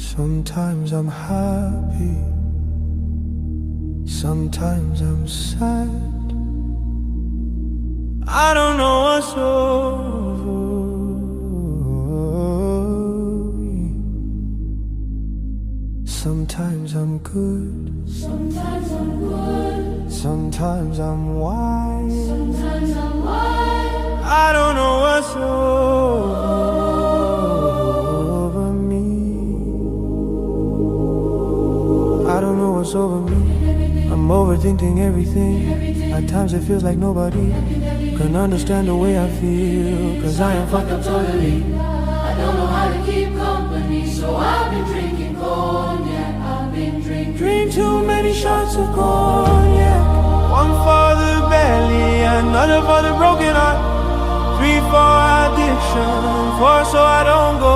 Sometimes I'm happy, sometimes I'm sad. I don't know what's over. Sometimes I'm good, Sometimes I'm good, sometimes I'm wise. sometimes I'm wild. I don't know what's over me. I don't know what's over me. I'm overthinking everything. At times it feels like nobody can understand the way I feel, 'cause I am fucked up totally. I don't know how to keep company, so I've been drinking cognac. I've been drinking. Drink too many shots of cognac. One for the belly, another for the broken heart. 3 for addiction, 4 so I don't go